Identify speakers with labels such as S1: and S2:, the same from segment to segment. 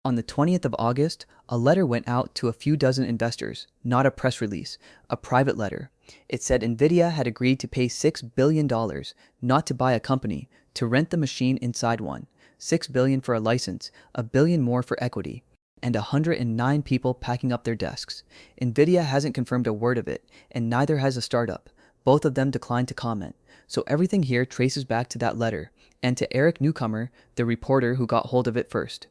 S1: On the 20th of August, a letter went out to a few dozen investors, not a press release, a private letter. It said NVIDIA had agreed to pay $6 billion, not to buy a company, to rent the machine inside one. $6 billion for a license, $1 billion more for equity, and 109 people packing up their desks. NVIDIA hasn't confirmed a word of it, and neither has a startup. Both of them declined to comment. So everything here traces back to that letter, and to Eric Newcomer, the reporter who got hold of it first.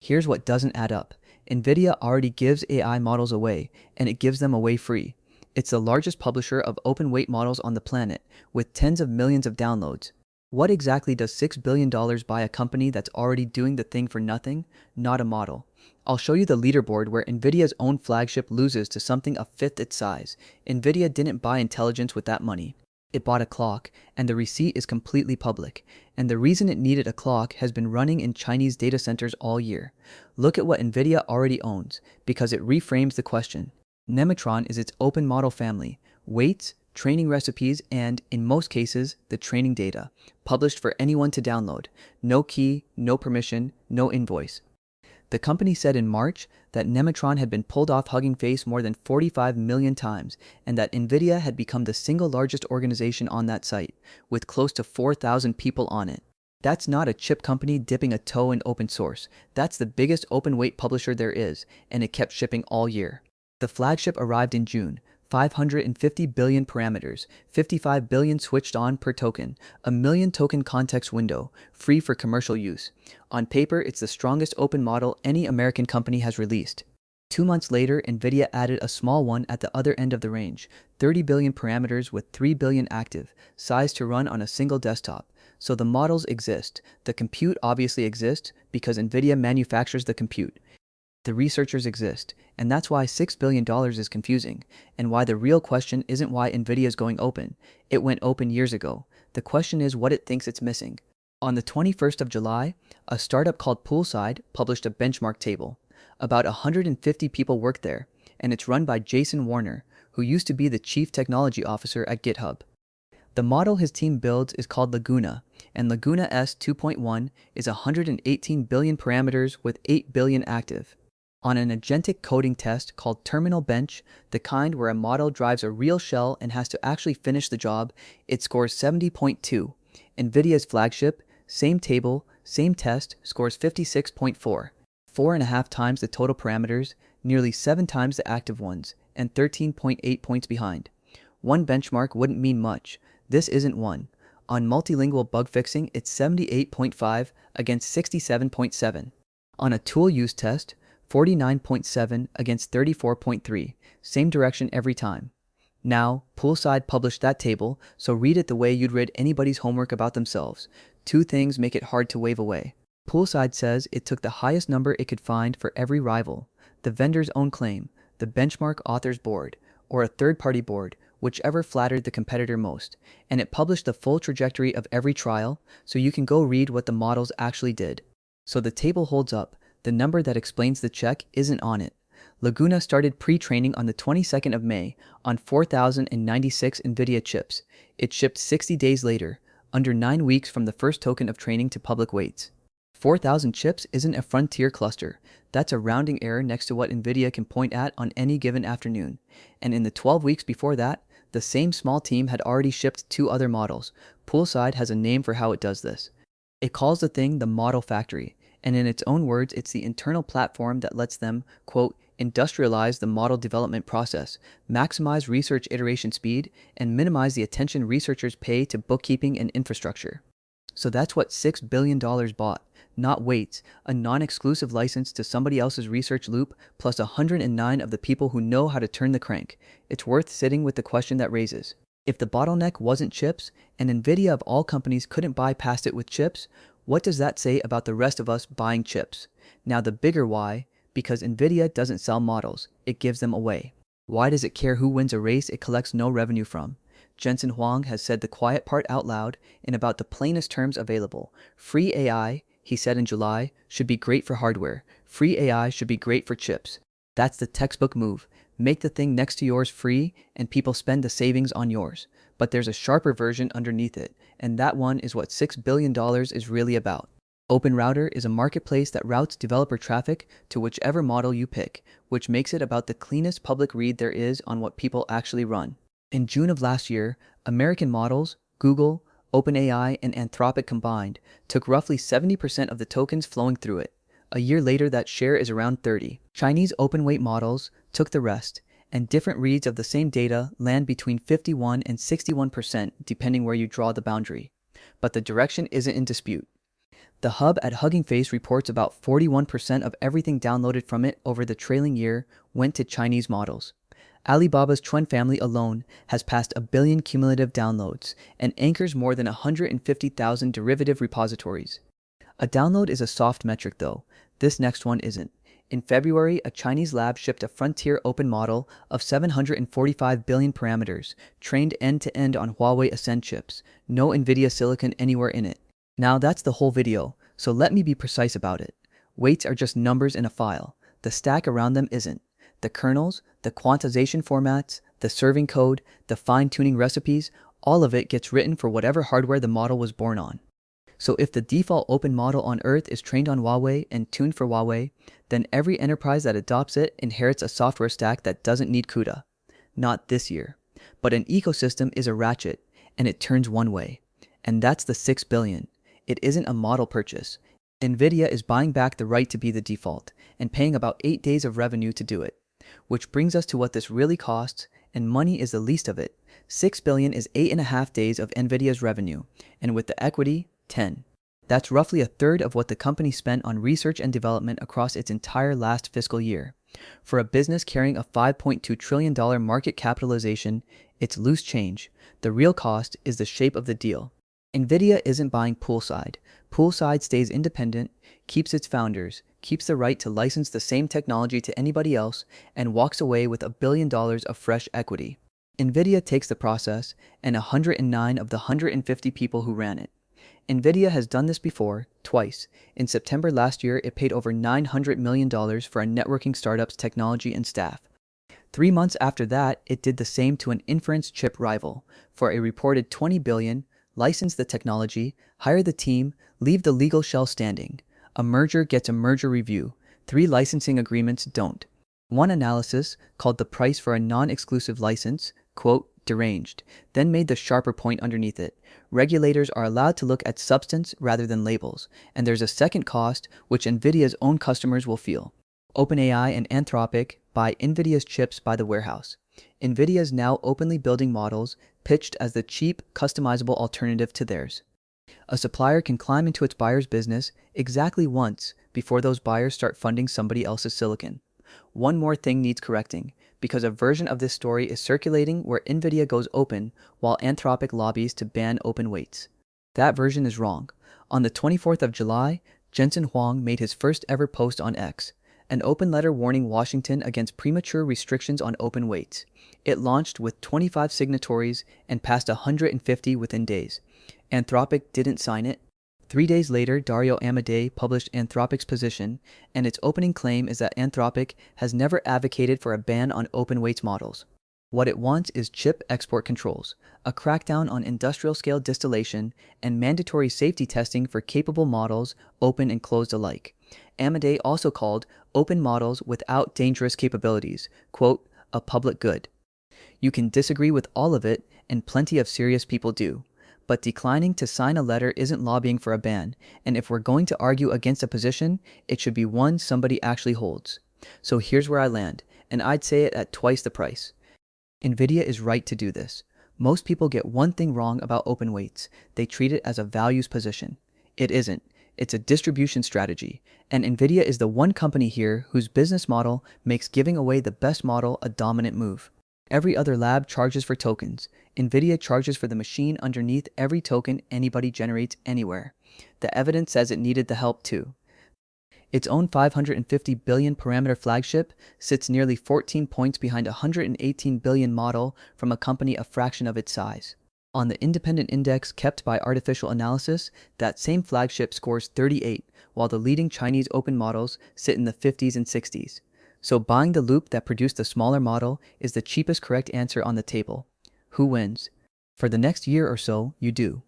S1: Here's what doesn't add up. NVIDIA already gives AI models away, and it gives them away free. It's the largest publisher of open weight models on the planet, with tens of millions of downloads. What exactly does $6 billion buy a company that's already doing the thing for nothing? Not a model. I'll show you the leaderboard where NVIDIA's own flagship loses to something a fifth its size. NVIDIA didn't buy intelligence with that money. It bought a clock, and the receipt is completely public. And the reason it needed a clock has been running in Chinese data centers all year. Look at what NVIDIA already owns, because it reframes the question. Nemotron is its open model family, weights, training recipes, and, in most cases, the training data, published for anyone to download. No key, no permission, no invoice. The company said in March that Nemotron had been pulled off Hugging Face more than 45 million times, and that NVIDIA had become the single largest organization on that site, with close to 4,000 people on it. That's not a chip company dipping a toe in open source. That's the biggest open weight publisher there is, and it kept shipping all year. The flagship arrived in June. 550 billion parameters, 55 billion switched on per token, a million token context window, free for commercial use. On paper, it's the strongest open model any American company has released. 2 months later, NVIDIA added a small one at the other end of the range, 30 billion parameters with 3 billion active, size to run on a single desktop. So the models exist. The compute obviously exists because NVIDIA manufactures the compute. The researchers exist, and that's why $6 billion is confusing, and why the real question isn't why NVIDIA is going open. It went open years ago. The question is what it thinks it's missing. On the 21st of July, a startup called Poolside published a benchmark table. About 150 people work there, and it's run by Jensen Huang, who used to be the chief technology officer at GitHub. The model his team builds is called Laguna, and Laguna S 2.1 is 118 billion parameters with 8 billion active. On an agentic coding test called Terminal Bench, the kind where a model drives a real shell and has to actually finish the job, it scores 70.2. NVIDIA's flagship, same table, same test, scores 56.4. 4.5 times the total parameters, nearly 7 times the active ones, and 13.8 points behind. One benchmark wouldn't mean much. This isn't one. On multilingual bug fixing, it's 78.5 against 67.7. On a tool use test, 49.7 against 34.3, same direction every time. Now, Poolside published that table, so read it the way you'd read anybody's homework about themselves. 2 things make it hard to wave away. Poolside says it took the highest number it could find for every rival, the vendor's own claim, the benchmark author's board, or a third-party board, whichever flattered the competitor most, and it published the full trajectory of every trial, so you can go read what the models actually did. So the table holds up. The number that explains the check isn't on it. Laguna started pre-training on the 22nd of May on 4,096 NVIDIA chips. It shipped 60 days later, under 9 weeks from the first token of training to public weights. 4,000 chips isn't a frontier cluster. That's a rounding error next to what NVIDIA can point at on any given afternoon. And in the 12 weeks before that, the same small team had already shipped 2 other models. Poolside has a name for how it does this. It calls the thing the model factory. And in its own words, it's the internal platform that lets them, quote, industrialize the model development process, maximize research iteration speed, and minimize the attention researchers pay to bookkeeping and infrastructure. So that's what $6 billion bought, not weights, a non-exclusive license to somebody else's research loop, plus 109 of the people who know how to turn the crank. It's worth sitting with the question that raises. If the bottleneck wasn't chips, and NVIDIA of all companies couldn't buy past it with chips, what does that say about the rest of us buying chips? Now the bigger why, because NVIDIA doesn't sell models, it gives them away. Why does it care who wins a race it collects no revenue from? Jensen Huang has said the quiet part out loud in about the plainest terms available. Free AI, he said in July, should be great for hardware. Free AI should be great for chips. That's the textbook move. Make the thing next to yours free, and people spend the savings on yours. But there's a sharper version underneath it, and that one is what $6 billion is really about. OpenRouter is a marketplace that routes developer traffic to whichever model you pick, which makes it about the cleanest public read there is on what people actually run. In June of last year, American models, Google, OpenAI, and Anthropic combined, took roughly 70% of the tokens flowing through it. A year later, that share is around 30%. Chinese open-weight models took the rest, and different reads of the same data land between 51 and 61% depending where you draw the boundary. But the direction isn't in dispute. The hub at Hugging Face reports about 41% of everything downloaded from it over the trailing year went to Chinese models. Alibaba's Qwen family alone has passed 1 billion cumulative downloads and anchors more than 150,000 derivative repositories. A download is a soft metric though. This next one isn't. In February, a Chinese lab shipped a frontier open model of 745 billion parameters, trained end-to-end on Huawei Ascend chips. No NVIDIA silicon anywhere in it. Now that's the whole video, so let me be precise about it. Weights are just numbers in a file. The stack around them isn't. The kernels, the quantization formats, the serving code, the fine-tuning recipes, all of it gets written for whatever hardware the model was born on. So if the default open model on Earth is trained on Huawei and tuned for Huawei, then every enterprise that adopts it inherits a software stack that doesn't need CUDA. Not this year. But an ecosystem is a ratchet, and it turns one way. And that's the 6 billion. It isn't a model purchase. NVIDIA is buying back the right to be the default, and paying about 8 days of revenue to do it. Which brings us to what this really costs, and money is the least of it. 6 billion is 8.5 days of NVIDIA's revenue, and with the equity, 10. That's roughly a third of what the company spent on research and development across its entire last fiscal year. For a business carrying a $5.2 trillion market capitalization, it's loose change. The real cost is the shape of the deal. NVIDIA isn't buying Poolside. Poolside stays independent, keeps its founders, keeps the right to license the same technology to anybody else, and walks away with $1 billion of fresh equity. NVIDIA takes the process, and 109 of the 150 people who ran it. NVIDIA has done this before, twice. In September last year, it paid over $900 million for a networking startup's technology and staff. 3 months after that, it did the same to an inference chip rival for a reported $20 billion, license the technology, hire the team, leave the legal shell standing. A merger gets a merger review. 3 licensing agreements don't. One analysis, called the price for a non-exclusive license, quote, deranged, then made the sharper point underneath it. Regulators are allowed to look at substance rather than labels, and there's a second cost which NVIDIA's own customers will feel. OpenAI and Anthropic buy NVIDIA's chips by the warehouse. NVIDIA is now openly building models pitched as the cheap, customizable alternative to theirs. A supplier can climb into its buyer's business exactly once before those buyers start funding somebody else's silicon. One more thing needs correcting, because a version of this story is circulating where NVIDIA goes open while Anthropic lobbies to ban open weights. That version is wrong. On the 24th of July, Jensen Huang made his first ever post on X, an open letter warning Washington against premature restrictions on open weights. It launched with 25 signatories and passed 150 within days. Anthropic didn't sign it. 3 days later, Dario Amodei published Anthropic's position, and its opening claim is that Anthropic has never advocated for a ban on open weights models. What it wants is chip export controls, a crackdown on industrial-scale distillation, and mandatory safety testing for capable models, open and closed alike. Amodei also called open models without dangerous capabilities, quote, a public good. You can disagree with all of it, and plenty of serious people do. But declining to sign a letter isn't lobbying for a ban, and if we're going to argue against a position, it should be one somebody actually holds. So here's where I land, and I'd say it at twice the price. NVIDIA is right to do this. Most people get one thing wrong about open weights. They treat it as a values position. It isn't. It's a distribution strategy, and NVIDIA is the one company here whose business model makes giving away the best model a dominant move. Every other lab charges for tokens. NVIDIA charges for the machine underneath every token anybody generates anywhere. The evidence says it needed the help too. Its own 550 billion parameter flagship sits nearly 14 points behind a 118 billion model from a company a fraction of its size. On the independent index kept by Artificial Analysis, that same flagship scores 38, while the leading Chinese open models sit in the 50s and 60s. So buying the loop that produced the smaller model is the cheapest correct answer on the table. Who wins? For the next year or so, you do.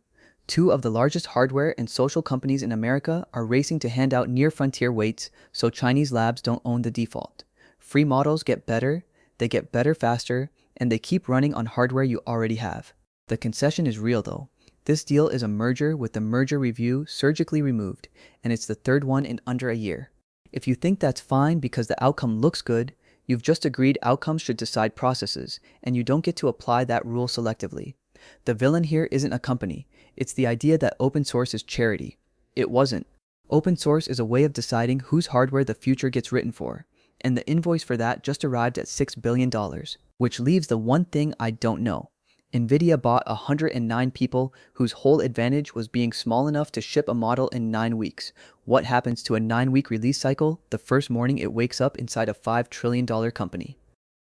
S1: Two of the largest hardware and social companies in America are racing to hand out near-frontier weights so Chinese labs don't own the default. Free models get better, they get better faster, and they keep running on hardware you already have. The concession is real though. This deal is a merger with the merger review surgically removed, and it's the third one in under a year. If you think that's fine because the outcome looks good, you've just agreed outcomes should decide processes, and you don't get to apply that rule selectively. The villain here isn't a company. It's the idea that open source is charity. It wasn't. Open source is a way of deciding whose hardware the future gets written for, and the invoice for that just arrived at $6 billion, which leaves the one thing I don't know. NVIDIA bought 109 people whose whole advantage was being small enough to ship a model in 9 weeks. What happens to a 9-week release cycle the first morning it wakes up inside a $5 trillion company?